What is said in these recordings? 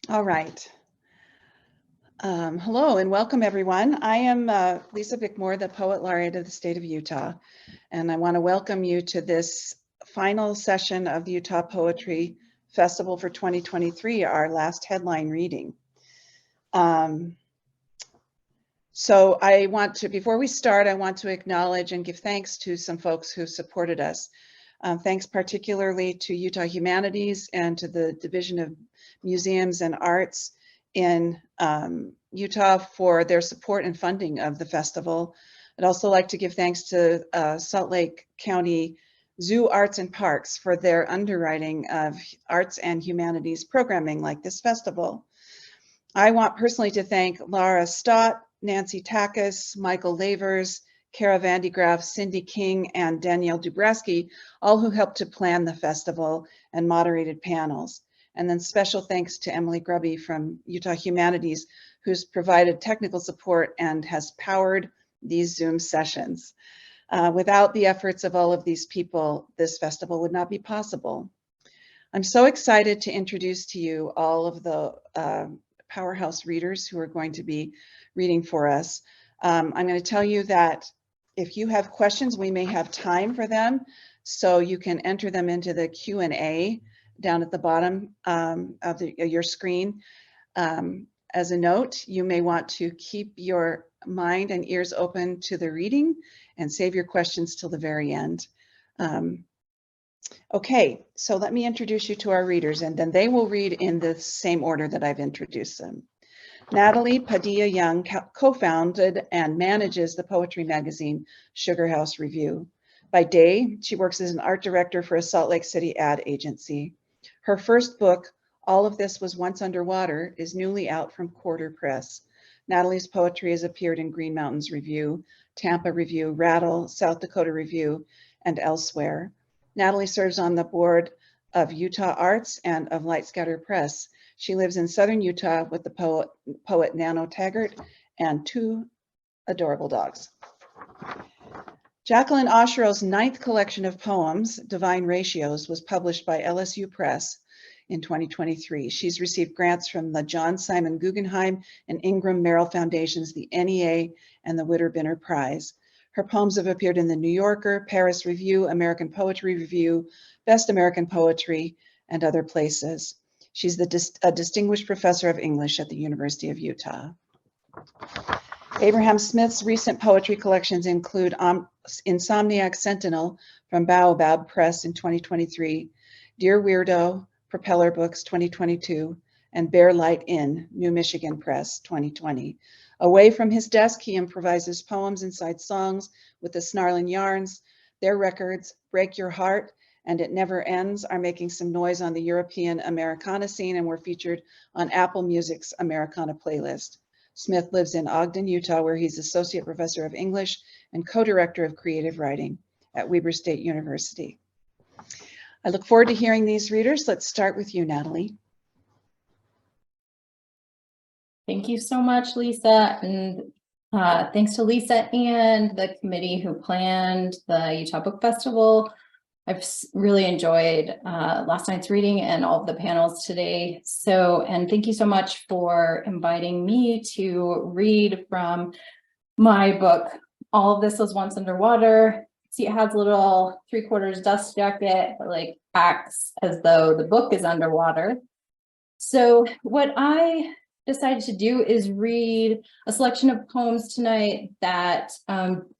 All right. Hello and welcome, everyone. I am Lisa Bickmore, the Poet Laureate of the state of Utah, and I want to welcome you to this final session of the Utah Poetry Festival for 2023, our last headline reading. So I want to, before we start, I want to acknowledge and give thanks to some folks who supported us. Thanks particularly to Utah Humanities and to the Division of Museums and Arts in Utah for their support and funding of the festival. I'd also like to give thanks to Salt Lake County Zoo Arts and Parks for their underwriting of arts and humanities programming like this festival. I want personally to thank Laura Stott, Nancy Takis, Michael Lavers, Kara Vandegraff, Cindy King, and Danielle Dubraski, all who helped to plan the festival and moderated panels. And then special thanks to Emily Grubby from Utah Humanities, who's provided technical support and has powered these Zoom sessions. Without the efforts of all of these people, this festival would not be possible. I'm so excited to introduce to you all of the powerhouse readers who are going to be reading for us. I'm going to tell you that if you have questions, we may have time for them, so you can enter them into the Q&A down at the bottom of your screen. As a note, you may want to keep your mind and ears open to the reading and save your questions till the very end. Okay, so let me introduce you to our readers, and then they will read in the same order that I've introduced them. Natalie Padilla Young co-founded and manages the poetry magazine Sugar House Review. By day, she works as an art director for a Salt Lake City ad agency. Her first book, All of This Was Once Underwater, is newly out from Quarter Press. Natalie's poetry has appeared in Green Mountains Review, Tampa Review, Rattle, South Dakota Review, and elsewhere. Natalie serves on the board of Utah Arts and of Light Scatter Press. She lives in southern Utah with the poet Nano Taggart and two adorable dogs. Jacqueline Oshero's 9th collection of poems, Divine Ratios, was published by LSU Press in 2023. She's received grants from the John Simon Guggenheim and Ingram Merrill Foundations, the NEA, and the Witterbinner Prize. Her poems have appeared in the New Yorker, Paris Review, American Poetry Review, Best American Poetry, and other places. She's a distinguished professor of English at the University of Utah. Abraham Smith's recent poetry collections include Insomniac Sentinel from Baobab Press in 2023, Dear Weirdo, Propeller Books 2022, and Bear Light Inn, New Michigan Press 2020. Away from his desk, he improvises poems inside songs with the Snarlin' Yarns. Their records, Break Your Heart and It Never Ends, are making some noise on the European Americana scene and were featured on Apple Music's Americana playlist. Smith lives in Ogden, Utah, where he's Associate Professor of English and Co-Director of Creative Writing at Weber State University. I look forward to hearing these readers. Let's start with you, Natalie. Thank you so much, Lisa, and thanks to Lisa and the committee who planned the Utah Book Festival. I've really enjoyed last night's reading and all of the panels today. And thank you so much for inviting me to read from my book, All of This Was Once Underwater. See, it has a little 3/4 dust jacket, but like acts as though the book is underwater. So what I decided to do is read a selection of poems tonight that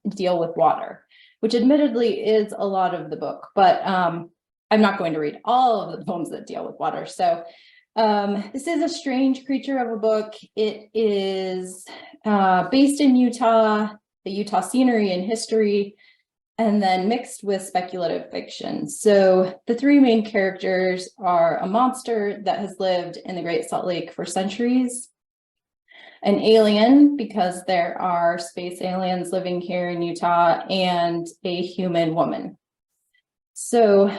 deal with water, which admittedly is a lot of the book, but I'm not going to read all of the poems that deal with water. So this is a strange creature of a book. It is based in Utah, the Utah scenery and history, and then mixed with speculative fiction. So the three main characters are a monster that has lived in the Great Salt Lake for centuries, an alien, because there are space aliens living here in Utah, and a human woman. So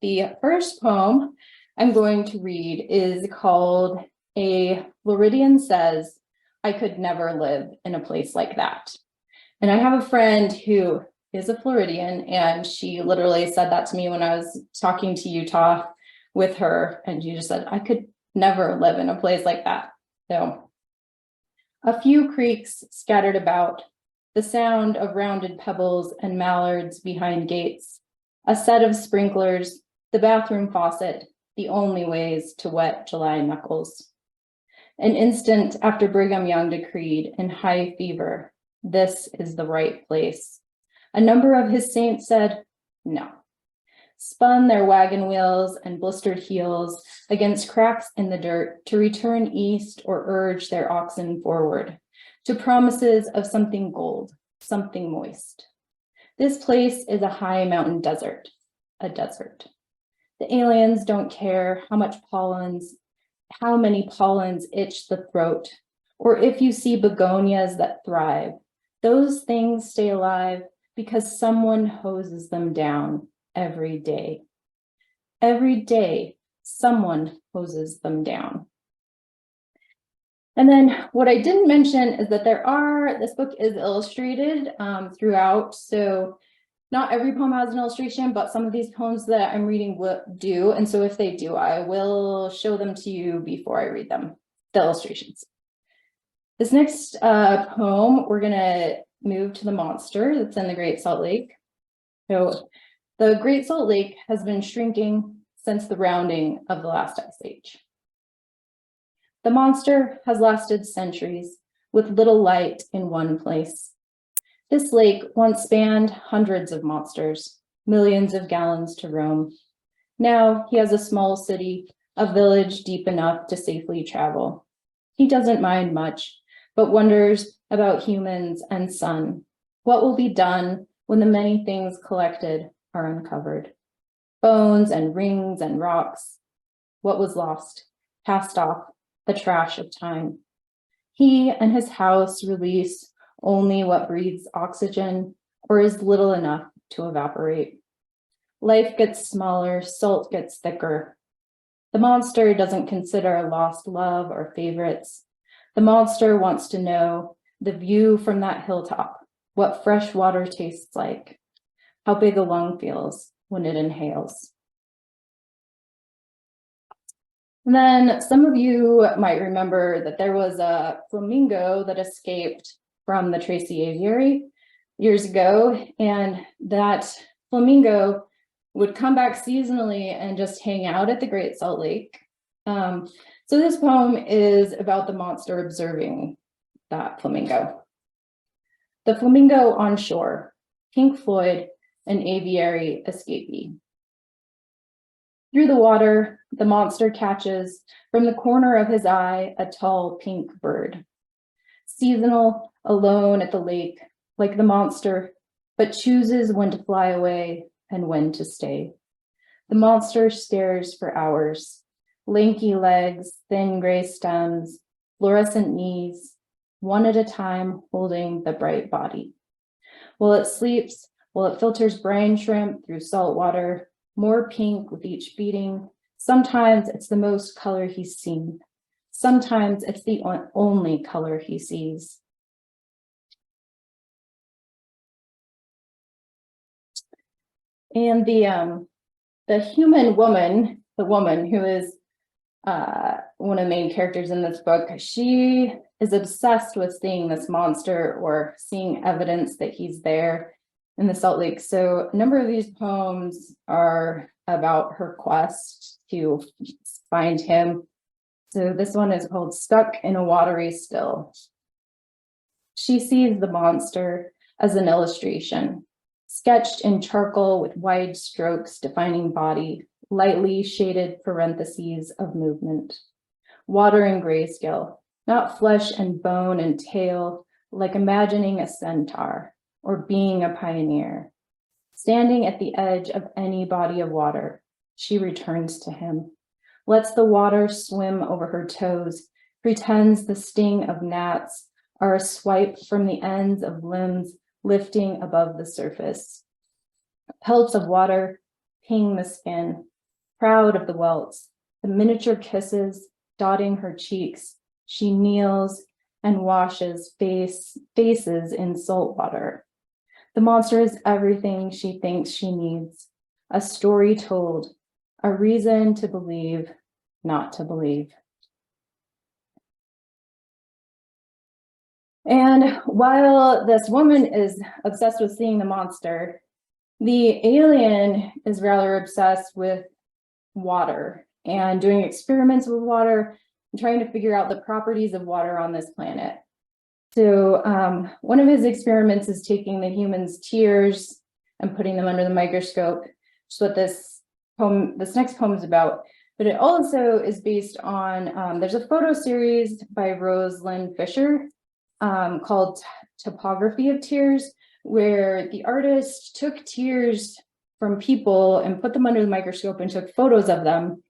the first poem I'm going to read is called A Floridian Says, I Could Never Live in a Place Like That. And I have a friend who is a Floridian, and she literally said that to me when I was talking to Utah with her, and she just said, I could never live in a place like that. So a few creeks scattered about, the sound of rounded pebbles and mallards behind gates, a set of sprinklers, the bathroom faucet, the only ways to wet July knuckles. An instant after Brigham Young decreed in high fever, this is the right place. A number of his saints said, no, spun their wagon wheels and blistered heels against cracks in the dirt to return east or urge their oxen forward, to promises of something gold, something moist. This place is a high mountain desert, a desert. The aliens don't care how many pollens itch the throat, or if you see begonias that thrive. Those things stay alive because someone hoses them down every day. Every day, someone hoses them down. And then what I didn't mention is that this book is illustrated throughout. So not every poem has an illustration, but some of these poems that I'm reading do. And so if they do, I will show them to you before I read them, the illustrations. This next poem, we're gonna move to the monster that's in the Great Salt Lake. So the Great Salt Lake has been shrinking since the rounding of the last ice age. The monster has lasted centuries with little light in one place. This lake once spanned hundreds of monsters, millions of gallons to roam. Now he has a small city, a village deep enough to safely travel. He doesn't mind much, but wonders about humans and sun. What will be done when the many things collected are uncovered? Bones and rings and rocks. What was lost, cast off, the trash of time. He and his house release only what breathes oxygen or is little enough to evaporate. Life gets smaller, salt gets thicker. The monster doesn't consider a lost love or favorites. The monster wants to know the view from that hilltop, what fresh water tastes like, how big a lung feels when it inhales. And then some of you might remember that there was a flamingo that escaped from the Tracy Aviary years ago, and that flamingo would come back seasonally and just hang out at the Great Salt Lake. So this poem is about the monster observing that flamingo. The flamingo on shore, Pink Floyd, an aviary escapee. Through the water, the monster catches from the corner of his eye a tall pink bird. Seasonal, alone at the lake, like the monster, but chooses when to fly away and when to stay. The monster stares for hours. Lanky legs, thin gray stems, fluorescent knees, one at a time holding the bright body. While it sleeps, while it filters brine shrimp through salt water, more pink with each beating. Sometimes it's the most color he's seen. Sometimes it's the only color he sees. And the human woman, the woman who is one of the main characters in this book, she is obsessed with seeing this monster or seeing evidence that he's there in the Salt Lake. So a number of these poems are about her quest to find him. So this one is called Stuck in a Watery Still. She sees the monster as an illustration, sketched in charcoal with wide strokes defining body, lightly shaded parentheses of movement. Water and grayscale, not flesh and bone and tail, like imagining a centaur or being a pioneer. Standing at the edge of any body of water, she returns to him, lets the water swim over her toes, pretends the sting of gnats are a swipe from the ends of limbs lifting above the surface. Pelts of water ping the skin, proud of the welts, the miniature kisses dotting her cheeks. She kneels and washes faces in salt water. The monster is everything she thinks she needs, a story told, a reason to believe, not to believe. And while this woman is obsessed with seeing the monster, the alien is rather obsessed with water and doing experiments with water and trying to figure out the properties of water on this planet. So one of his experiments is taking the human's tears and putting them under the microscope, which is what this next poem is about. But it also is based on, there's a photo series by Rosalind Fisher called Topography of Tears, where the artist took tears from people and put them under the microscope and took photos of them.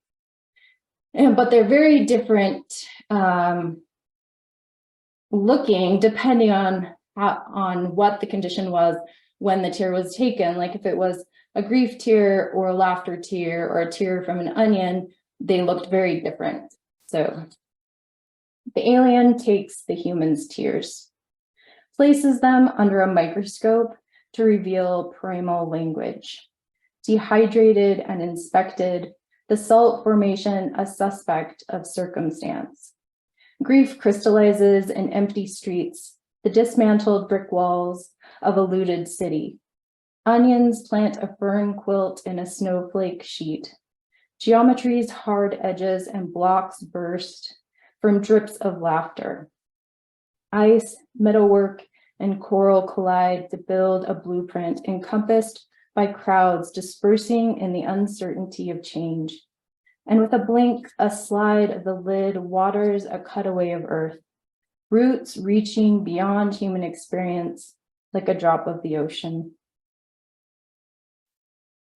But they're very different looking depending on what the condition was when the tear was taken. Like if it was a grief tear or a laughter tear or a tear from an onion, they looked very different. So the alien takes the human's tears, places them under a microscope to reveal primal language. Dehydrated and inspected, the salt formation a suspect of circumstance. Grief crystallizes in empty streets, the dismantled brick walls of a looted city. Onions plant a fern quilt in a snowflake sheet. Geometry's hard edges and blocks burst from drips of laughter. Ice, metalwork, and coral collide to build a blueprint encompassed by crowds dispersing in the uncertainty of change. And with a blink, a slide of the lid waters a cutaway of earth, roots reaching beyond human experience like a drop of the ocean.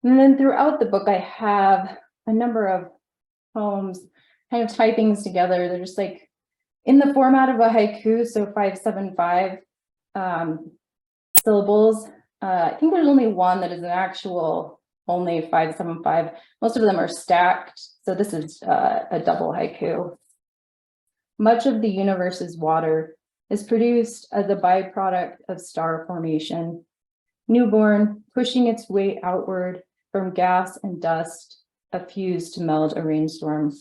And then throughout the book, I have a number of poems kind of tie things together. They're just like in the format of a haiku, so 575 syllables. I think there's only one that is an actual only 575. Most of them are stacked, so this is a double haiku. Much of the universe's water is produced as a byproduct of star formation. Newborn, pushing its weight outward from gas and dust, a fuse to meld a rainstorm.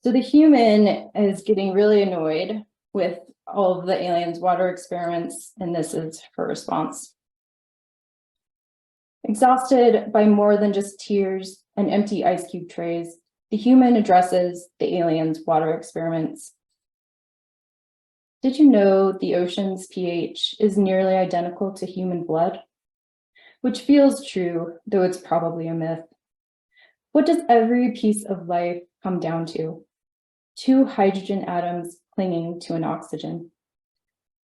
So the human is getting really annoyed with all of the aliens' water experiments, and this is her response. Exhausted by more than just tears and empty ice cube trays, the human addresses the aliens' water experiments. Did you know the ocean's pH is nearly identical to human blood? Which feels true, though it's probably a myth. What does every piece of life come down to? 2 hydrogen atoms clinging to an oxygen.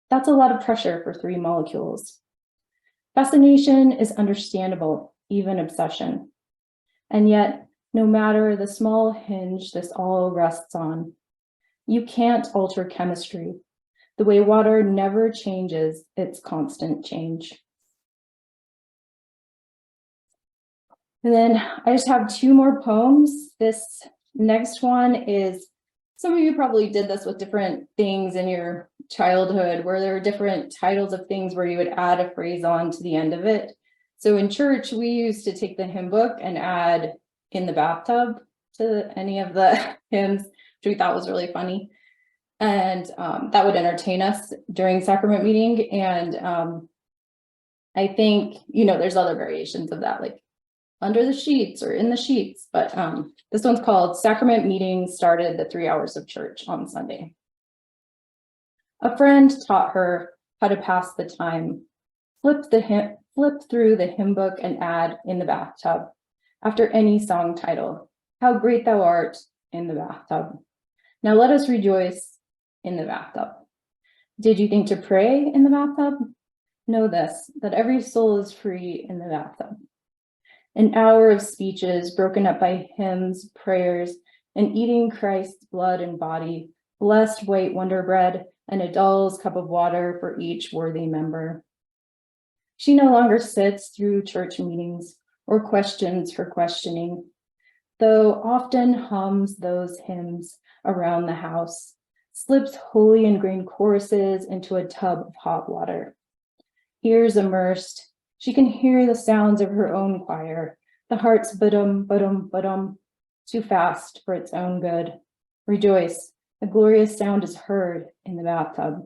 That's a lot of pressure for 3 molecules. Fascination is understandable, even obsession. And yet, no matter the small hinge this all rests on, you can't alter chemistry. The way water never changes its constant change. And then I just have 2 more poems. This next one is, some of you probably did this with different things in your childhood, where there were different titles of things where you would add a phrase on to the end of it. So in church, we used to take the hymn book and add "in the bathtub" to any of the hymns, which we thought was really funny. And that would entertain us during sacrament meeting. And I think, there's other variations of that, like under the sheets or in the sheets, but this one's called "Sacrament Meeting Started the 3 Hours of Church on Sunday." A friend taught her how to pass the time. Flip through the hymn book and add "in the bathtub" after any song title. How great thou art in the bathtub. Now let us rejoice in the bathtub. Did you think to pray in the bathtub? Know this, that every soul is free in the bathtub. An hour of speeches broken up by hymns, prayers, and eating Christ's blood and body, blessed white wonder bread, and a doll's cup of water for each worthy member. She no longer sits through church meetings or questions her questioning, though often hums those hymns around the house, slips holy and green choruses into a tub of hot water. Ears immersed, she can hear the sounds of her own choir, the heart's ba-dum, ba-dum, ba-dum, too fast for its own good. Rejoice, A glorious sound is heard in the bathtub.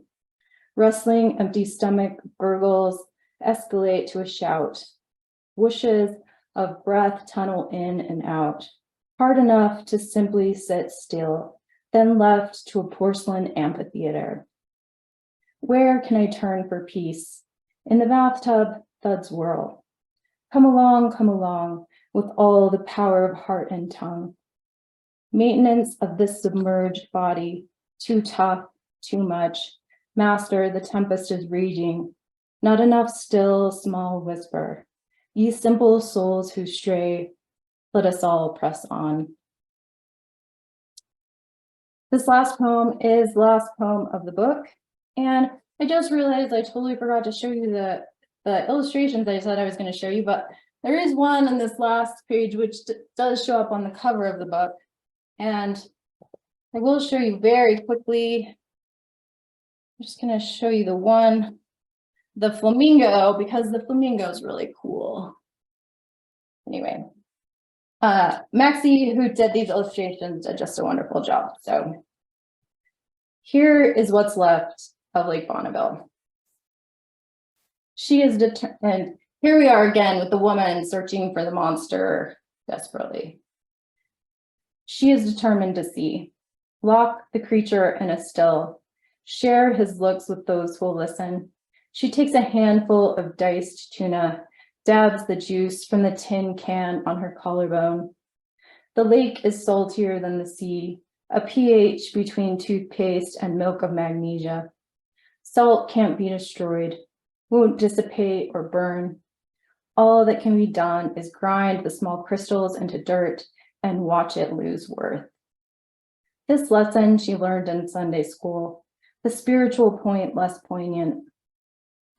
Rustling, empty stomach gurgles escalate to a shout. Whooshes of breath tunnel in and out, hard enough to simply sit still, then left to a porcelain amphitheater. Where can I turn for peace? In the bathtub, thuds whirl. Come along, with all the power of heart and tongue. Maintenance of this submerged body, too tough, too much. Master, the tempest is raging. Not enough still, small whisper. Ye simple souls who stray, let us all press on. This last poem is the last poem of the book. And I just realized I totally forgot to show you the illustrations I said I was going to show you, but there is one on this last page which does show up on the cover of the book. And I will show you very quickly. I'm just going to show you the flamingo, because the flamingo is really cool. Anyway, Maxie, who did these illustrations, did just a wonderful job. So here is what's left of Lake Bonneville. She is determined. Here we are again with the woman searching for the monster desperately. She is determined to see, lock the creature in a still, share his looks with those who will listen. She takes a handful of diced tuna, dabs the juice from the tin can on her collarbone. The lake is saltier than the sea, a pH between toothpaste and milk of magnesia. Salt can't be destroyed, won't dissipate or burn. All that can be done is grind the small crystals into dirt and watch it lose worth. This lesson she learned in Sunday school, the spiritual point less poignant.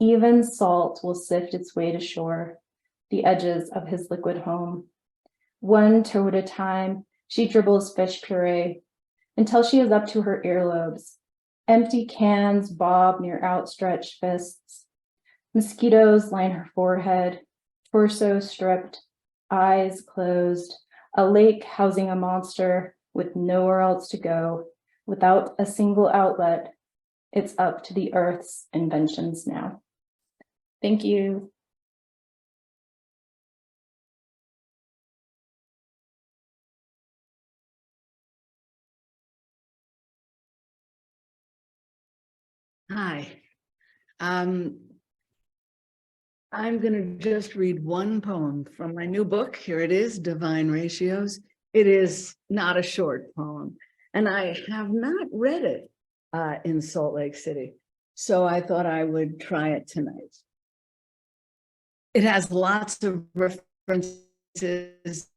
Even salt will sift its way to shore, the edges of his liquid home. One toe at a time, she dribbles fish puree until she is up to her earlobes. Empty cans bob near outstretched fists. Mosquitoes line her forehead, torso stripped, eyes closed, a lake housing a monster with nowhere else to go, without a single outlet. It's up to the earth's inventions now. Thank you. Hi. I'm going to just read one poem from my new book. Here it is, Divine Ratios. It is not a short poem, and I have not read it in Salt Lake City, so I thought I would try it tonight. It has lots of references,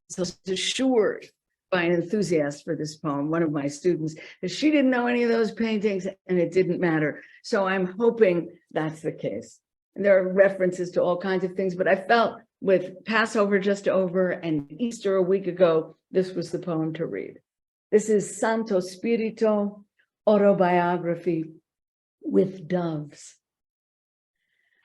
assured by an enthusiast for this poem, one of my students, that she didn't know any of those paintings and it didn't matter. So I'm hoping that's the case. And there are references to all kinds of things, but I felt with Passover just over and Easter a week ago, this was the poem to read. This is Santo Spirito autobiography with doves.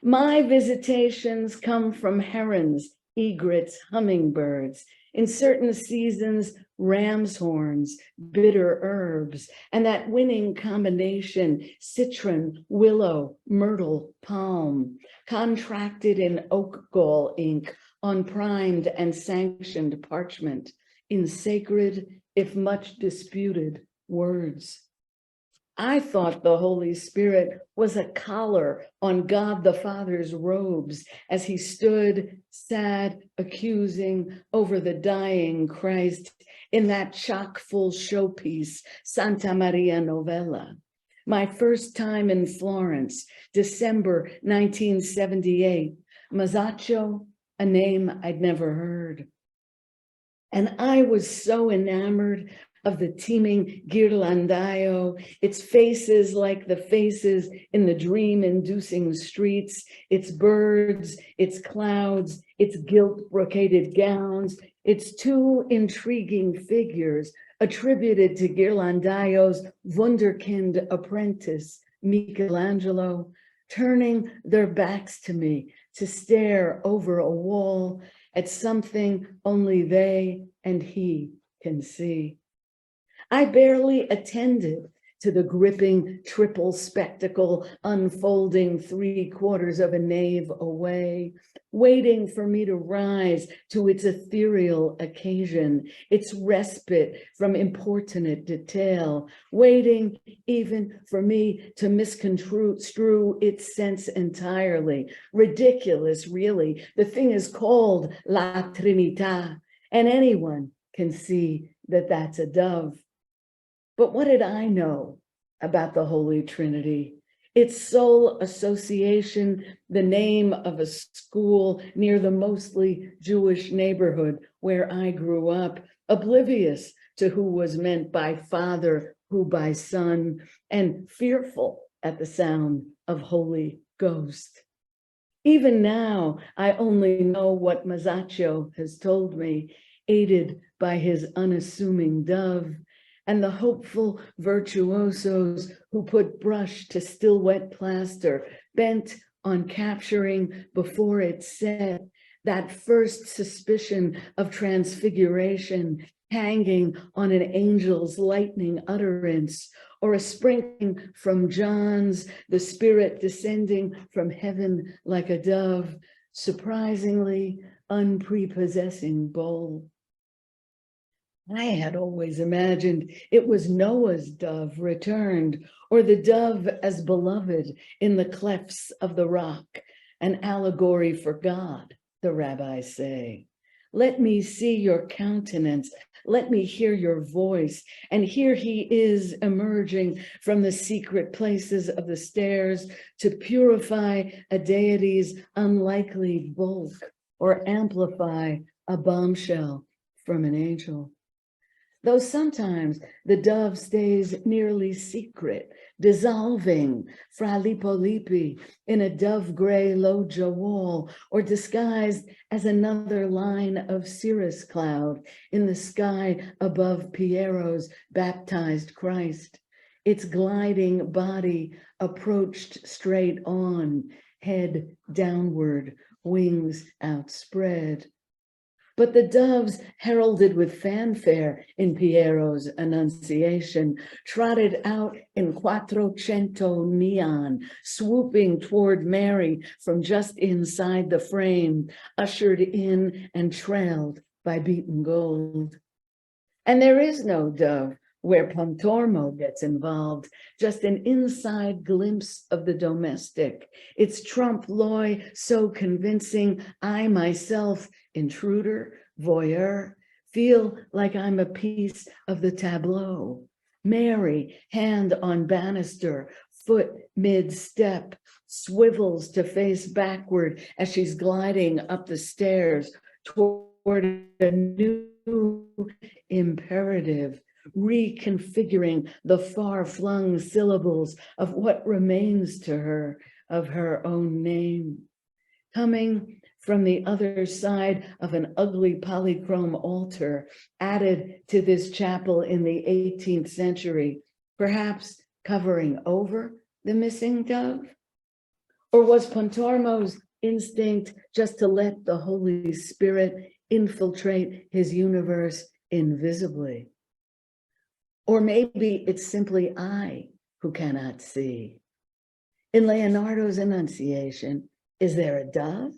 My visitations come from herons, egrets, hummingbirds, in certain seasons, ram's horns, bitter herbs, and that winning combination, citron, willow, myrtle, palm, contracted in oak gall ink on primed and sanctioned parchment, in sacred, if much disputed, words. I thought the Holy Spirit was a collar on God the Father's robes as he stood, sad, accusing, over the dying Christ in that chock-full showpiece, Santa Maria Novella. My first time in Florence, December 1978, Masaccio, a name I'd never heard. And I was so enamored of the teeming ghirlandaio, its faces like the faces in the dream-inducing streets, its birds, its clouds, its gilt-brocaded gowns, its two intriguing figures attributed to ghirlandaio's wunderkind apprentice, Michelangelo, turning their backs to me to stare over a wall at something only they and he can see. I barely attended to the gripping triple spectacle unfolding 3/4 of a nave away, waiting for me to rise to its ethereal occasion, its respite from importunate detail, waiting even for me to misconstrue its sense entirely. Ridiculous, really. The thing is called La Trinità, and anyone can see that that's a dove. But what did I know about the Holy Trinity? Its sole association, the name of a school near the mostly Jewish neighborhood where I grew up, oblivious to who was meant by Father, who by Son, and fearful at the sound of Holy Ghost. Even now, I only know what Masaccio has told me, aided by his unassuming dove, and the hopeful virtuosos who put brush to still wet plaster, bent on capturing before it set that first suspicion of transfiguration hanging on an angel's lightning utterance, or a sprinkling from John's, the Spirit descending from heaven like a dove, surprisingly unprepossessing bold. I had always imagined it was Noah's dove returned, or the dove as beloved in the clefts of the rock, an allegory for God, the rabbis say. Let me see your countenance, let me hear your voice. And here he is emerging from the secret places of the stairs to purify a deity's unlikely bulk or amplify a bombshell from an angel. Though sometimes the dove stays nearly secret, dissolving fra lipo in a dove-gray loggia wall, or disguised as another line of cirrus cloud in the sky above Piero's baptized Christ. Its gliding body approached straight on, head downward, wings outspread. But the doves, heralded with fanfare in Piero's Annunciation, trotted out in Quattrocento neon, swooping toward Mary from just inside the frame, ushered in and trailed by beaten gold. And there is no dove where Pontormo gets involved, just an inside glimpse of the domestic, its trompe l'oeil so convincing I myself, intruder, voyeur, feel like I'm a piece of the tableau. Mary, hand on banister, foot mid-step, swivels to face backward as she's gliding up the stairs toward a new imperative, reconfiguring the far-flung syllables of what remains to her of her own name. Coming from the other side of an ugly polychrome altar added to this chapel in the 18th century, perhaps covering over the missing dove? Or was Pontormo's instinct just to let the Holy Spirit infiltrate his universe invisibly? Or maybe it's simply I who cannot see. In Leonardo's Annunciation, is there a dove?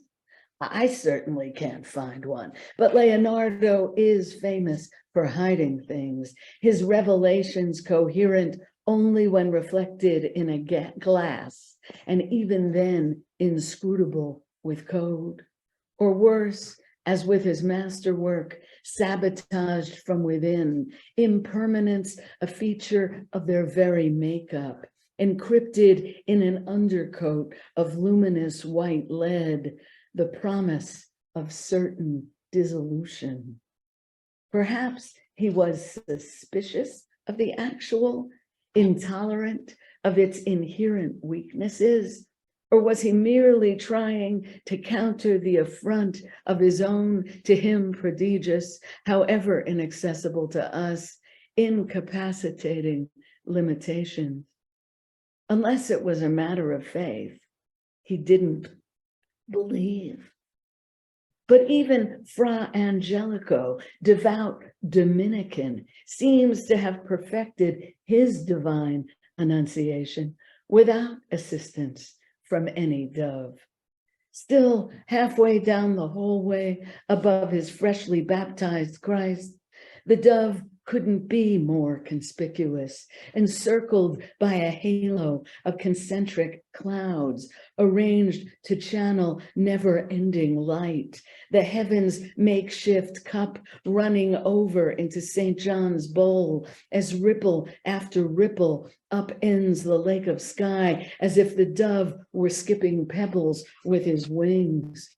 I certainly can't find one, but Leonardo is famous for hiding things, his revelations coherent only when reflected in a glass, and even then inscrutable with code. Or worse, as with his masterwork, sabotaged from within, impermanence a feature of their very makeup, encrypted in an undercoat of luminous white lead, the promise of certain dissolution. Perhaps he was suspicious of the actual, intolerant of its inherent weaknesses, or was he merely trying to counter the affront of his own, to him prodigious, however inaccessible to us, incapacitating limitations? Unless it was a matter of faith, he didn't believe. But even Fra Angelico, devout Dominican, seems to have perfected his divine annunciation without assistance from any dove. Still halfway down the hallway above his freshly baptized Christ, the dove couldn't be more conspicuous, encircled by a halo of concentric clouds arranged to channel never-ending light, the heavens' makeshift cup running over into St. John's bowl as ripple after ripple upends the lake of sky, as if the dove were skipping pebbles with his wings.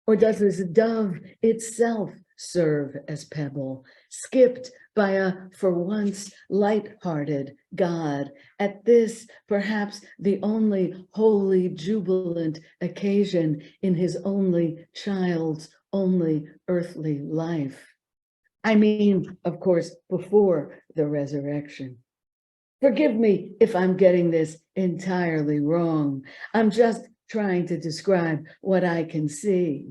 Or does this dove itself serve as pebble, skipped by a, for once, light-hearted God, at this, perhaps the only wholly jubilant occasion in his only child's only earthly life? I mean, of course, before the resurrection. Forgive me if I'm getting this entirely wrong. I'm just trying to describe what I can see,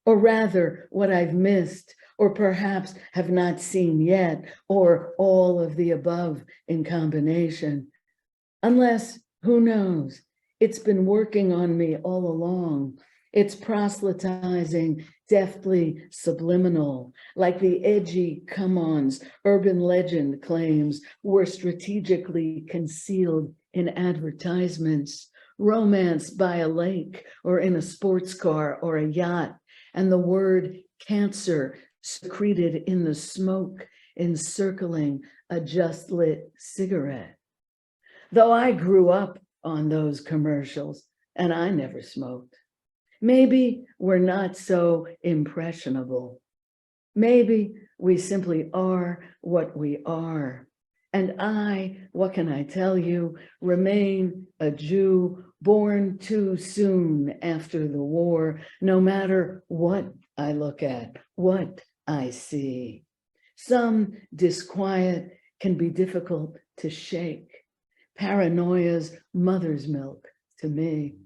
or rather what I've missed, or perhaps have not seen yet, or all of the above in combination. Unless, who knows, it's been working on me all along. It's proselytizing, deftly subliminal, like the edgy come-ons urban legend claims were strategically concealed in advertisements, romance by a lake or in a sports car or a yacht, and the word cancer secreted in the smoke encircling a just lit cigarette. Though I grew up on those commercials and I never smoked. Maybe we're not so impressionable. Maybe we simply are what we are. And I, what can I tell you, remain a Jew born too soon after the war, no matter what I look at, what I see. Some disquiet can be difficult to shake. Paranoia's mother's milk to me.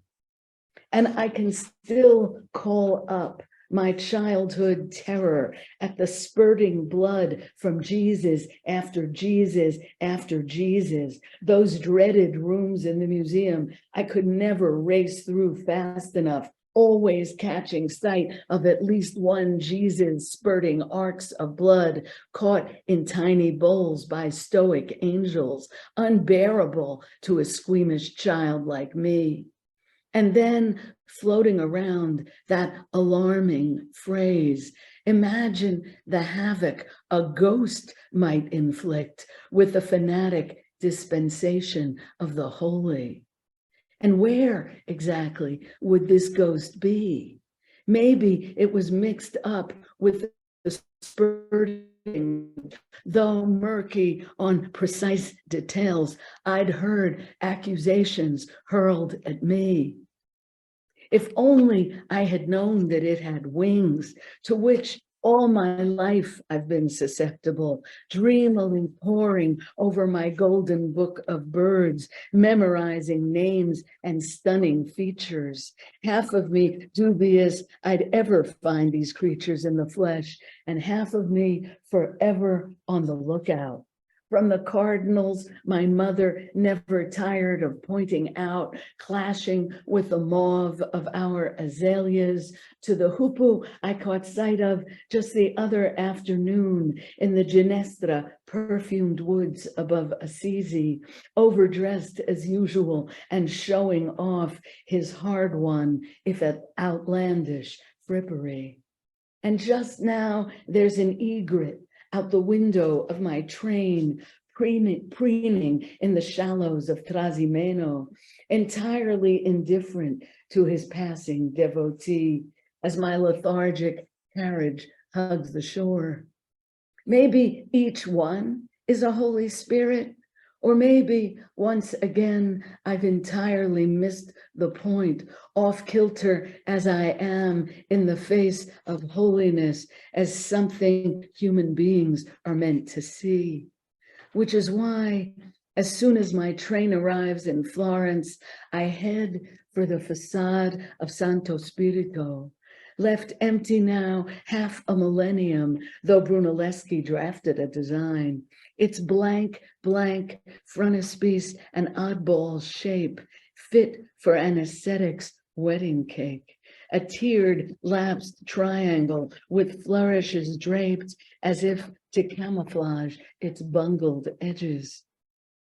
And I can still call up my childhood terror at the spurting blood from Jesus after Jesus after Jesus, those dreaded rooms in the museum I could never race through fast enough, always catching sight of at least one Jesus spurting arcs of blood caught in tiny bowls by stoic angels, unbearable to a squeamish child like me. And then floating around that alarming phrase, imagine the havoc a ghost might inflict with the fanatic dispensation of the holy. And where exactly would this ghost be? Maybe it was mixed up with the spurting, though murky on precise details. I'd heard accusations hurled at me. If only I had known that it had wings, to which all my life I've been susceptible, dreamily poring over my golden book of birds, memorizing names and stunning features. Half of me dubious I'd ever find these creatures in the flesh, and half of me forever on the lookout. From the cardinals my mother never tired of pointing out, clashing with the mauve of our azaleas, to the hoopoe I caught sight of just the other afternoon in the Ginestra perfumed woods above Assisi, overdressed as usual and showing off his hard-won, if outlandish, frippery. And just now there's an egret out the window of my train, preening in the shallows of Trasimeno, entirely indifferent to his passing devotee as my lethargic carriage hugs the shore. Maybe each one is a Holy Spirit, or maybe once again I've entirely missed the point, off kilter as I am in the face of holiness as something human beings are meant to see. Which is why, as soon as my train arrives in Florence, I head for the facade of Santo Spirito, left empty now half a millennium, though Brunelleschi drafted a design. Its blank, blank frontispiece, an oddball shape, fit for an ascetic's wedding cake. A tiered, lapsed triangle with flourishes draped as if to camouflage its bungled edges.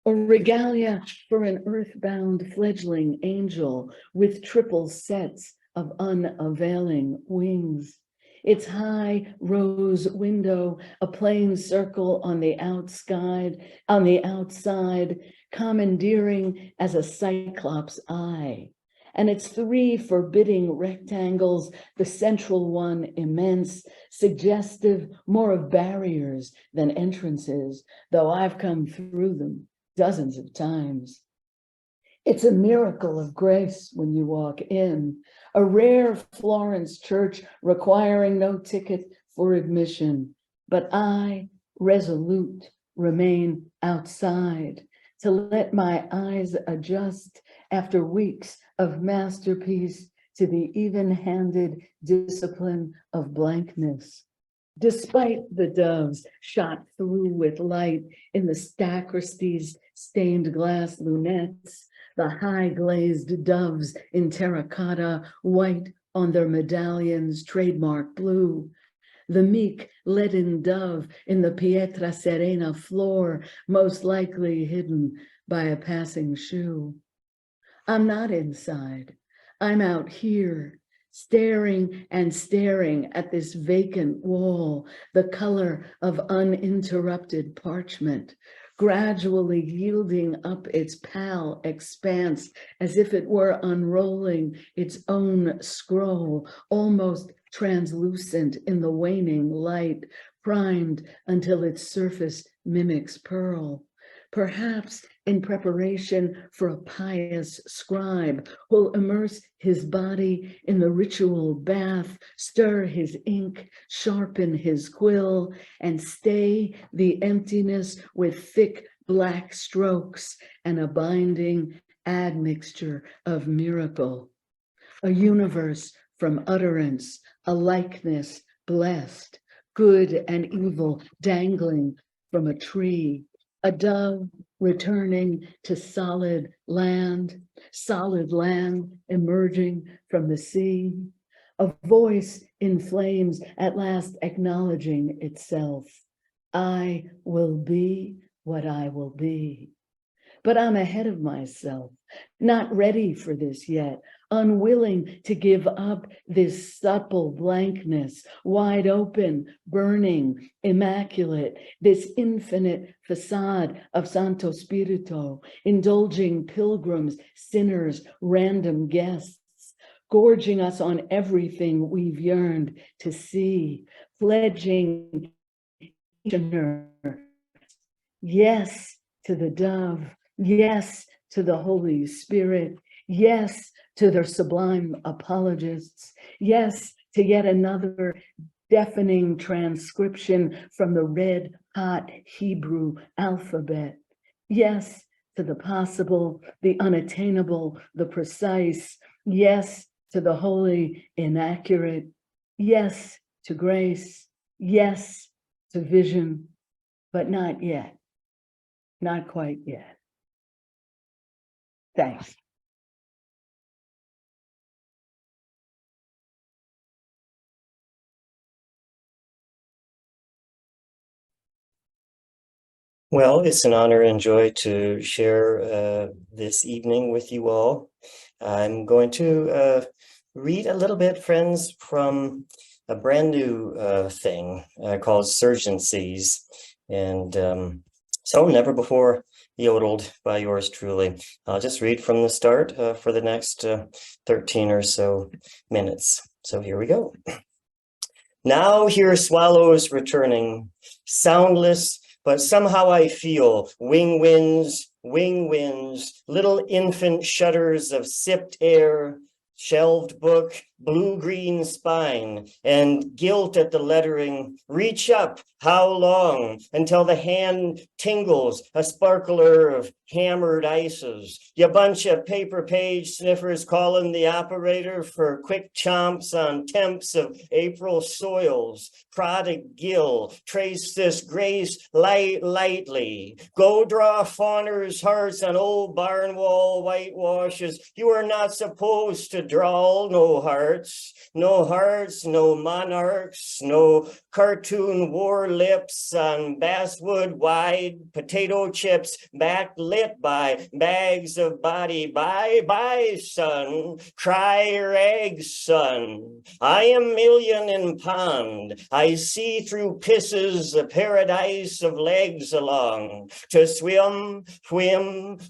Or regalia for an earthbound fledgling angel with triple sets of unavailing wings. Its high rose window, a plain circle on the outside, commandeering as a cyclops eye. And its three forbidding rectangles, the central one immense, suggestive more of barriers than entrances, though I've come through them dozens of times. It's a miracle of grace when you walk in, a rare Florence church requiring no ticket for admission, but I, resolute, remain outside to let my eyes adjust after weeks of masterpiece to the even-handed discipline of blankness. Despite the doves shot through with light in the sacristy's stained glass lunettes, the high glazed doves in terracotta, white on their medallions, trademark blue, the meek leaden dove in the Pietra Serena floor, most likely hidden by a passing shoe. I'm not inside. I'm out here, staring and staring at this vacant wall, the color of uninterrupted parchment, gradually yielding up its pale expanse as if it were unrolling its own scroll, almost translucent in the waning light, primed until its surface mimics pearl. Perhaps in preparation for a pious scribe who'll immerse his body in the ritual bath, stir his ink, sharpen his quill, and stay the emptiness with thick black strokes and a binding admixture of miracle. A universe from utterance, a likeness blessed, good and evil dangling from a tree, a dove returning to solid land emerging from the sea, a voice in flames at last acknowledging itself. I will be what I will be. But I'm ahead of myself, not ready for this yet, unwilling to give up this supple blankness, wide open, burning, immaculate, this infinite facade of Santo Spirito, indulging pilgrims, sinners, random guests, gorging us on everything we've yearned to see, pledging yes to the dove, yes to the Holy Spirit, yes to their sublime apologists, yes to yet another deafening transcription from the red-hot Hebrew alphabet, yes to the possible, the unattainable, the precise, yes to the wholly inaccurate, yes to grace, yes to vision, but not yet, not quite yet. Thanks. Well, it's an honor and joy to share this evening with you all. I'm going to read a little bit, friends, from a brand new thing called Surgencies. And so never before yodeled by yours truly. I'll just read from the start for the next 13 or so minutes. So here we go. Now hear swallows returning, soundless, but somehow I feel wing winds, little infant shudders of sipped air, shelved book, blue-green spine, and gilt at the lettering. Reach up, how long, until the hand tingles, a sparkler of hammered ices. You bunch of paper page sniffers calling the operator for quick chomps on temps of April soils. Prodigal gill, trace this grace lightly. Go draw fawners' hearts on old barn wall whitewashes. You are not supposed to draw no hearts, no monarchs, no cartoon war lips on basswood wide potato chips backlit by bags of body. Bye, son, cry your eggs, son. I am million in pond. I see through pisses a paradise of legs along. To swim,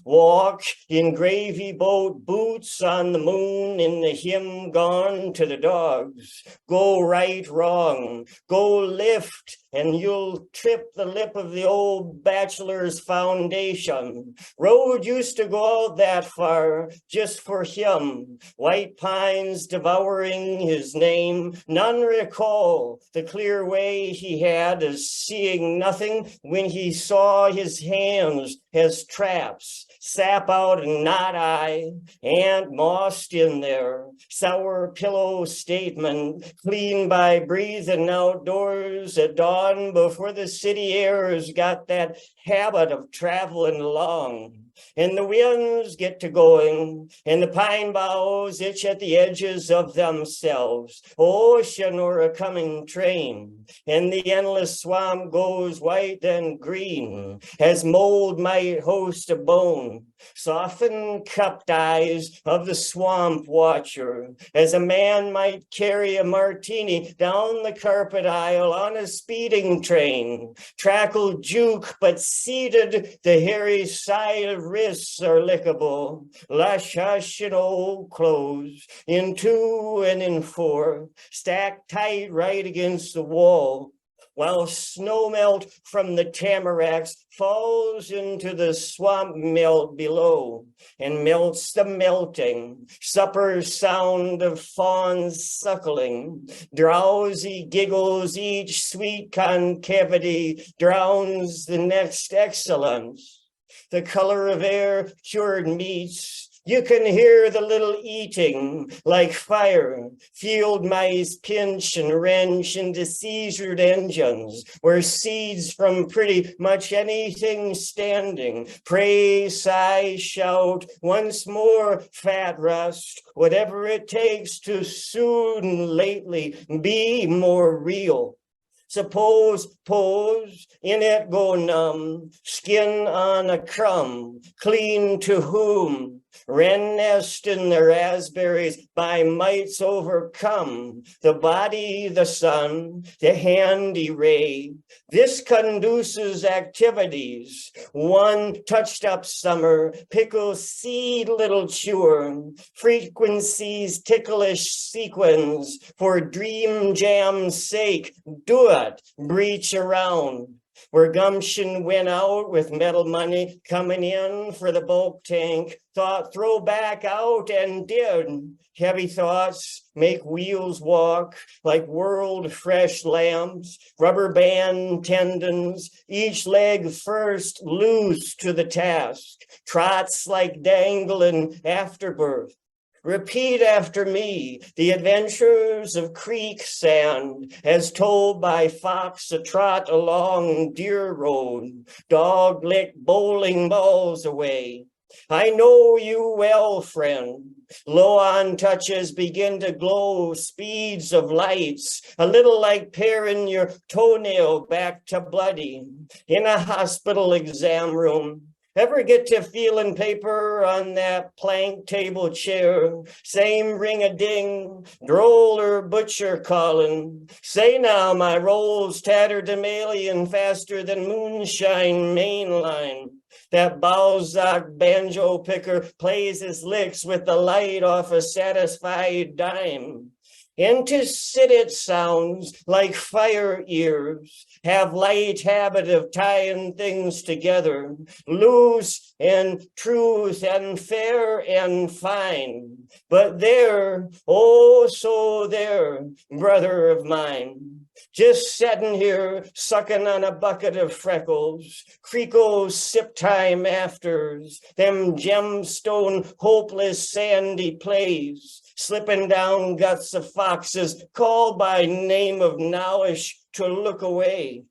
walk in gravy boat boots on the moon in the hymn gone to the dogs. Go right, wrong, go lift, and you'll trip the lip of the old bachelor's foundation. Road used to go out that far just for him. White pines devouring his name. None recall the clear way he had of seeing nothing when he saw his hands as traps. Sap out and not I, and mossed in there. Sour pillow statement, clean by breathing outdoors at dawn before the city airs got that habit of traveling along. And the winds get to going, and the pine boughs itch at the edges of themselves. Ocean or a coming train, and the endless swamp goes white and green, as mold might host a bone. Soften cupped eyes of the swamp watcher, as a man might carry a martini down the carpet aisle on a speeding train. Trackled juke, but seated, the hairy side of wrists are lickable. Lush hush in old clothes, in 2 and in 4, stacked tight right against the wall, while snow melt from the tamaracks falls into the swamp melt below and melts the melting. Supper sound of fawns suckling, drowsy giggles, each sweet concavity drowns the next excellence. The color of air cured meats. You can hear the little eating like fire. Field mice pinch and wrench into seizured engines where seeds from pretty much anything standing. Pray, sigh, shout, once more fat rust. Whatever it takes to soon lately be more real. Suppose, pose, in it go numb, skin on a crumb, clean to whom? Wren nest in the raspberries by mites overcome, the body, the sun, the handy ray. This conduces activities. One touched up summer, pickle seed little chewer, frequencies ticklish sequence for dream jam's sake. Do it, breach around. Where gumption went out with metal money coming in for the bulk tank, thought throw back out and did. Heavy thoughts make wheels walk like world fresh lambs, rubber band tendons, each leg first loose to the task, trots like dangling afterbirth. Repeat after me the adventures of creek sand as told by fox a trot along deer road, dog lick bowling balls away. I know you well, friend. Low-on touches begin to glow, speeds of lights, a little like paring your toenail back to bloody in a hospital exam room. Ever get to feeling paper on that plank table chair? Same ring-a-ding, droll or butcher calling. Say now, my roll's tatterdemalion faster than moonshine mainline. That Balzac banjo picker plays his licks with the light off a satisfied dime. And to sit it sounds like fire ears, have light habit of tying things together, loose and truth and fair and fine. But there, oh so there, brother of mine, just sitting here sucking on a bucket of freckles, Creco's sip time afters, them gemstone hopeless sandy plays, slipping down guts of foxes, called by name of nowish to look away.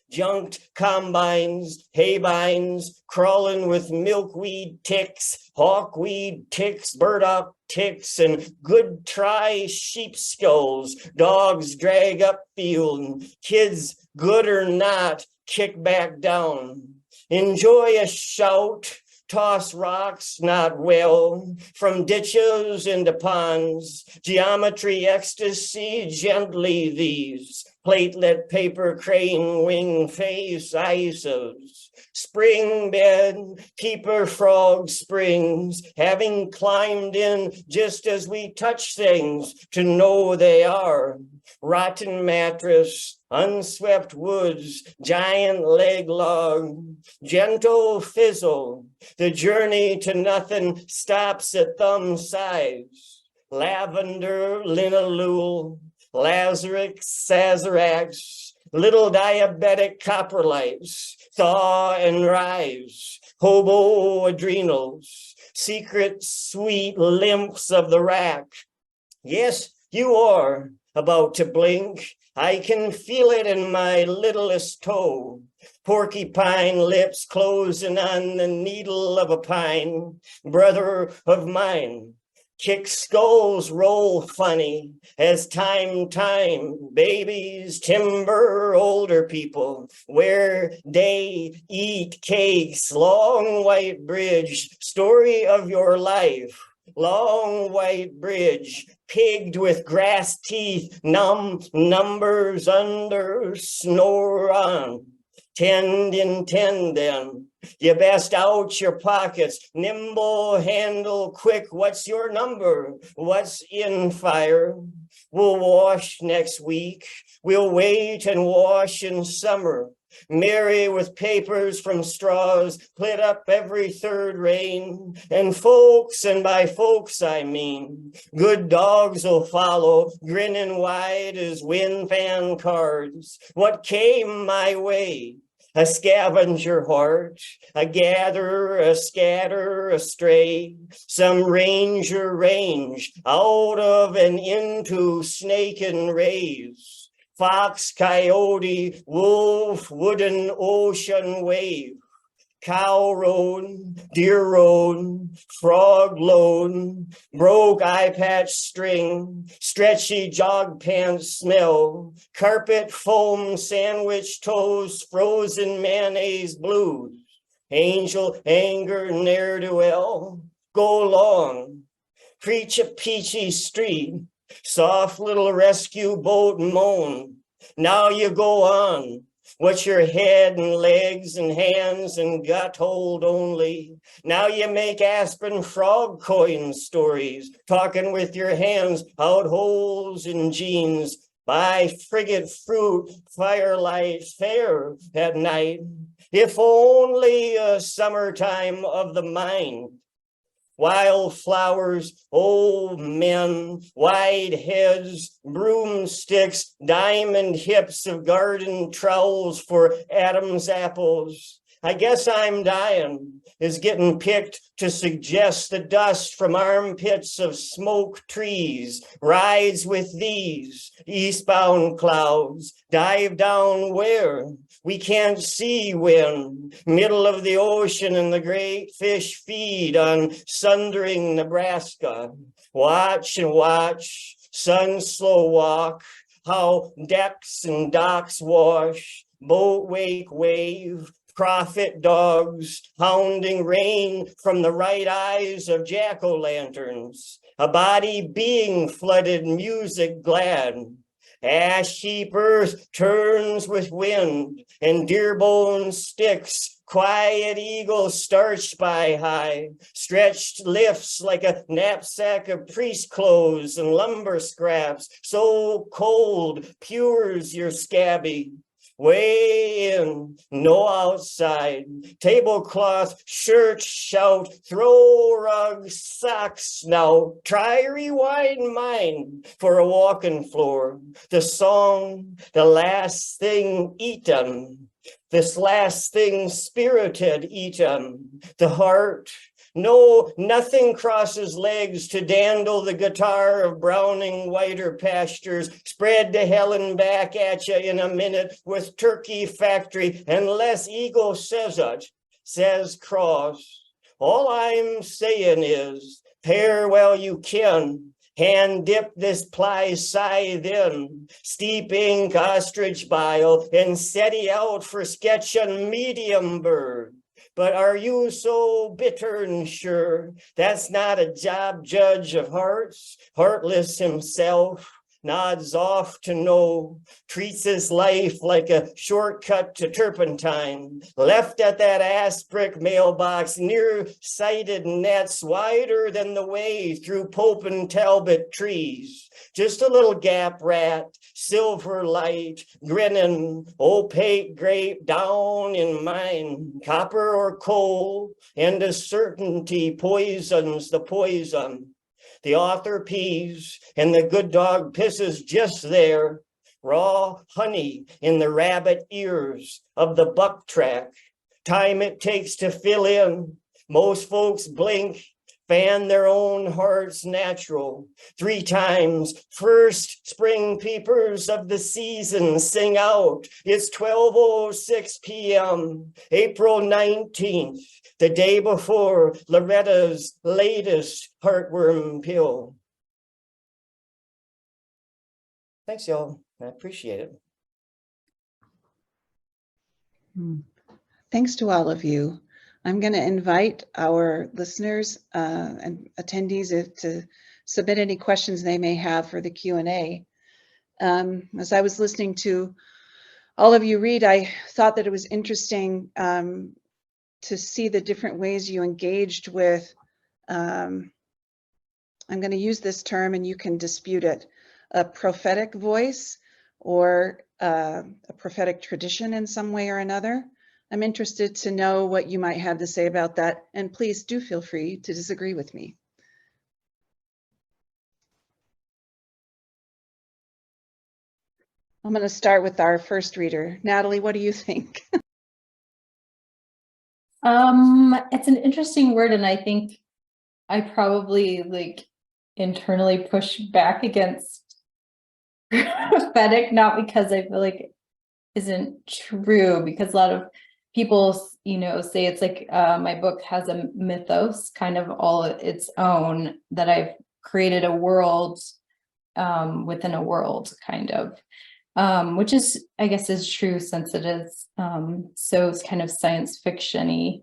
Junked combines, haybines, crawling with milkweed ticks, hawkweed ticks, burdock ticks, and good try sheep skulls. Dogs drag up field, kids, good or not, kick back down. Enjoy a shout, toss rocks not well, from ditches into ponds, geometry ecstasy gently these, platelet paper crane wing face isos, spring bed, keeper frog springs, having climbed in just as we touch things to know they are, rotten mattress, unswept woods, giant leg log, gentle fizzle, the journey to nothing stops at thumb size, lavender, linalool, Lazaric, Sazeracs, little diabetic coprolites, thaw and rise, hobo adrenals, secret sweet lymphs of the rack. Yes, you are about to blink. I can feel it in my littlest toe. Porcupine lips closing on the needle of a pine, brother of mine. Kick skulls roll funny as time, babies, timber, older people, where they eat cakes, long white bridge, story of your life, long white bridge, pigged with grass teeth, numb numbers under, snore on. Tend in 10 then. You best out your pockets, nimble handle quick. What's your number? What's in fire? We'll wash next week. We'll wait and wash in summer. Merry with papers from straws, lit up every third rain. And folks, and by folks I mean, good dogs will follow, grinning wide as wind fan cards. What came my way? A scavenger heart, a gatherer, a scatter, a stray, some ranger range out of and into snake and rays, fox, coyote, wolf, wooden ocean wave, cow road, deer road, frog load, broke eye patch string, stretchy jog pants smell, carpet foam sandwich toast, frozen mayonnaise blues, angel anger ne'er-do-well, go long, preach a peachy street, soft little rescue boat moan, now you go on. What's your head and legs and hands and gut hold only? Now you make Aspen frog coin stories, talking with your hands out holes in jeans. By frigate fruit, firelight fair at night. If only a summertime of the mind. Wildflowers, old men, wide heads, broomsticks, diamond hips of garden trowels for Adam's apples. I guess I'm dying is getting picked to suggest the dust from armpits of smoke trees rides with these eastbound clouds, dive down where we can't see when, middle of the ocean and the great fish feed on sundering Nebraska. Watch and watch, sun slow walk, how decks and docks wash, boat wake wave, prophet dogs hounding rain from the right eyes of jack-o'-lanterns, a body being flooded music glad. Ash heap earth turns with wind, and deer bone sticks quiet eagle starched by high, stretched lifts like a knapsack of priest clothes and lumber scraps, so cold, pure's your scabby. Way in, no outside, tablecloth, shirt, shout, throw rug, socks now, try rewind mine for a walking floor, the song, the last thing eaten, this last thing spirited eaten, the heart, no, nothing crosses legs to dandle the guitar of Browning whiter pastures, spread to hell and back at you in a minute with turkey factory, unless ego says it, says cross. All I'm saying is, pair well you can, hand dip this ply scythe in, steep ink, ostrich bile, and set ye out for sketching medium bird. But are you so bitter and sure that's not a job judge of hearts, heartless himself, nods off to no, treats his life like a shortcut to turpentine, left at that ass brick mailbox, near-sighted nets wider than the way through Pope and Talbot trees. Just a little gap rat, silver light, grinning, opaque grape down in mine, copper or coal, and a certainty poisons the poison. The author pees, and the good dog pisses just there, raw honey in the rabbit ears of the buck track. Time it takes to fill in. Most folks blink, fan their own hearts natural. 3 times, first spring peepers of the season sing out. It's 12:06 p.m., April 19th, the day before Loretta's latest heartworm pill. Thanks, y'all. I appreciate it. Thanks to all of you. I'm going to invite our listeners and attendees to submit any questions they may have for the Q&A. As I was listening to all of you read, I thought that it was interesting to see the different ways you engaged with, I'm going to use this term and you can dispute it, a prophetic voice or a prophetic tradition in some way or another. I'm interested to know what you might have to say about that, and please do feel free to disagree with me. I'm going to start with our first reader. Natalie, what do you think? It's an interesting word, and I think I probably internally push back against prophetic, not because I feel like it isn't true, because a lot of people, say it's like my book has a mythos kind of all its own, that I've created a world within a world kind of, which is, I guess, is true since it is so it's kind of science fiction-y.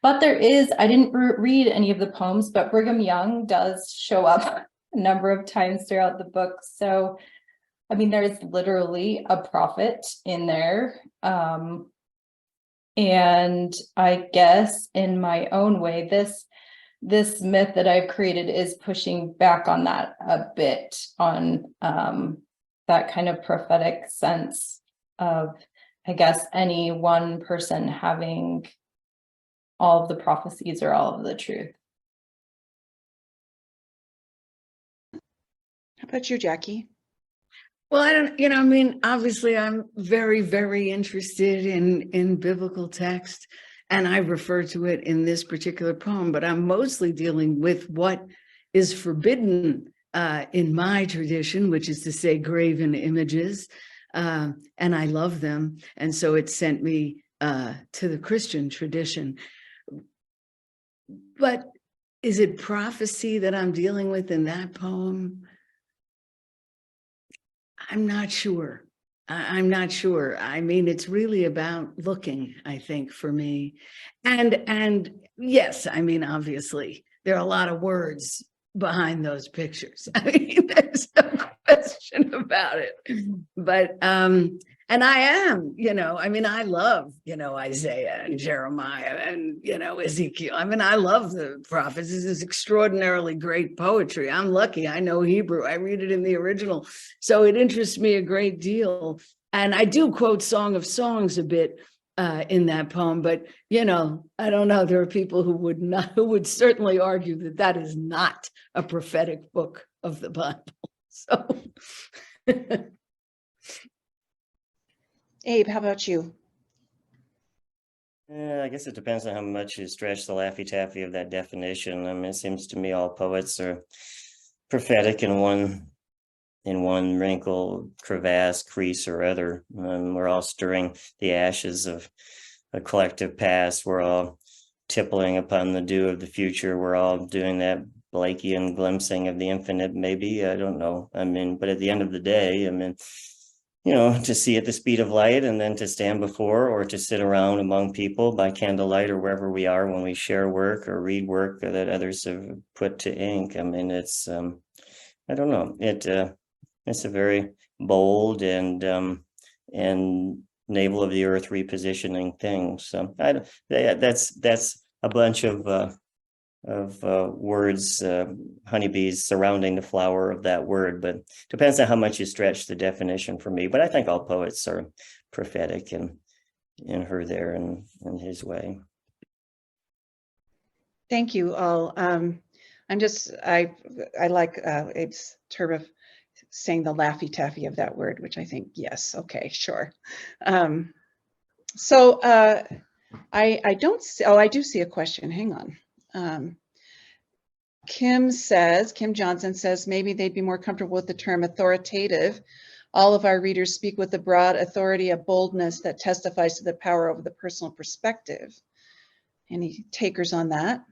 But there is, I didn't read any of the poems, but Brigham Young does show up a number of times throughout the book. So, I mean, there's literally a prophet in there. And I guess in my own way, this myth that I've created is pushing back on that a bit, on that kind of prophetic sense of, I guess, any one person having all of the prophecies or all of the truth. How about you, Jackie? Well, I don't, obviously I'm very, very interested in biblical text, and I refer to it in this particular poem, but I'm mostly dealing with what is forbidden in my tradition, which is to say graven images, and I love them. And so it sent me to the Christian tradition. But is it prophecy that I'm dealing with in that poem? I'm not sure. I'm not sure. I mean, it's really about looking, I think, for me. And yes, I mean, obviously, there are a lot of words behind those pictures. I mean, there's no question about it. But and I am, I mean, I love, Isaiah and Jeremiah and, Ezekiel. I mean, I love the prophets. This is extraordinarily great poetry. I'm lucky. I know Hebrew. I read it in the original. So it interests me a great deal. And I do quote Song of Songs a bit in that poem, but I don't know. There are people who would certainly argue that that is not a prophetic book of the Bible. So, Abe, how about you? I guess it depends on how much you stretch the Laffy Taffy of that definition. I mean, it seems to me all poets are prophetic in one wrinkle, crevasse, crease, or other. We're all stirring the ashes of a collective past. We're all tippling upon the dew of the future. We're all doing that Blakean glimpsing of the infinite, maybe. I don't know. I mean, but at the end of the day, I mean, to see at the speed of light and then to stand before or to sit around among people by candlelight or wherever we are when we share work or read work that others have put to ink. I mean, it's, I don't know. It's a very bold and navel of the earth repositioning thing. So that's a bunch of words, honeybees surrounding the flower of that word, but depends on how much you stretch the definition for me. But I think all poets are prophetic in her there and in his way. Thank you all. I like Abe's term of saying the Laffy Taffy of that word, which I think, yes, okay, sure. So I don't see, I do see a question, hang on. Kim Johnson says, maybe they'd be more comfortable with the term authoritative. All of our readers speak with the broad authority of boldness that testifies to the power of the personal perspective. Any takers on that?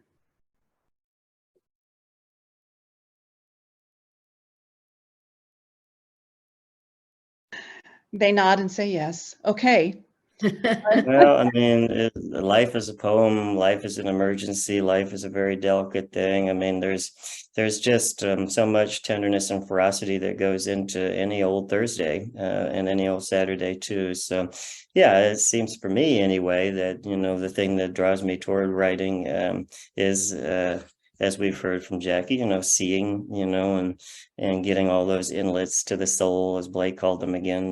They nod and say yes. Okay. Well, I mean, life is a poem, life is an emergency, life is a very delicate thing. I mean, there's just so much tenderness and ferocity that goes into any old Thursday and any old Saturday too. So yeah, it seems for me anyway that, the thing that draws me toward writing is as we've heard from Jackie, seeing, and getting all those inlets to the soul, as Blake called them again,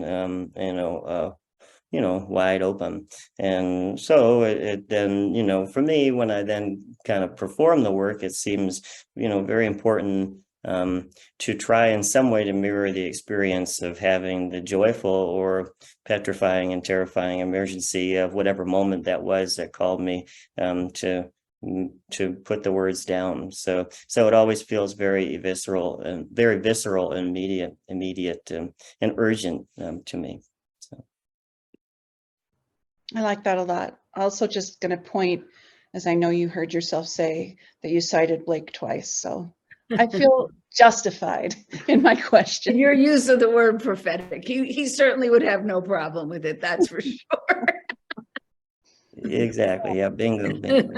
wide open. And so it then, for me, when I then kind of perform the work, it seems, very important to try in some way to mirror the experience of having the joyful or petrifying and terrifying emergency of whatever moment that was that called me to put the words down. So it always feels very visceral and immediate and urgent to me. I like that a lot. Also just going to point, as I know you heard yourself say, that you cited Blake twice. So I feel justified in my question. Your use of the word prophetic, he certainly would have no problem with it, that's for sure. Exactly. Yeah. Bingo.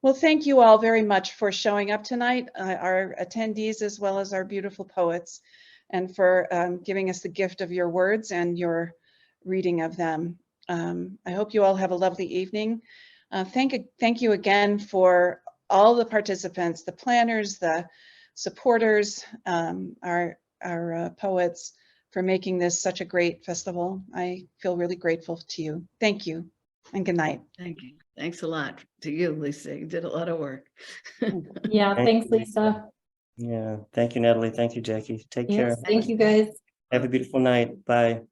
Well, thank you all very much for showing up tonight, our attendees, as well as our beautiful poets, and for giving us the gift of your words and your reading of them. I hope you all have a lovely evening. Thank you again for all the participants, the planners, the supporters, our poets, for making this such a great festival. I feel really grateful to you. Thank you and good night. Thank you. Thanks a lot to you, Lisa. You did a lot of work. Yeah, thanks, Lisa. Yeah. Thank you, Natalie. Thank you, Jackie. Take care. Yes, thank you, guys. Have a beautiful night. Bye.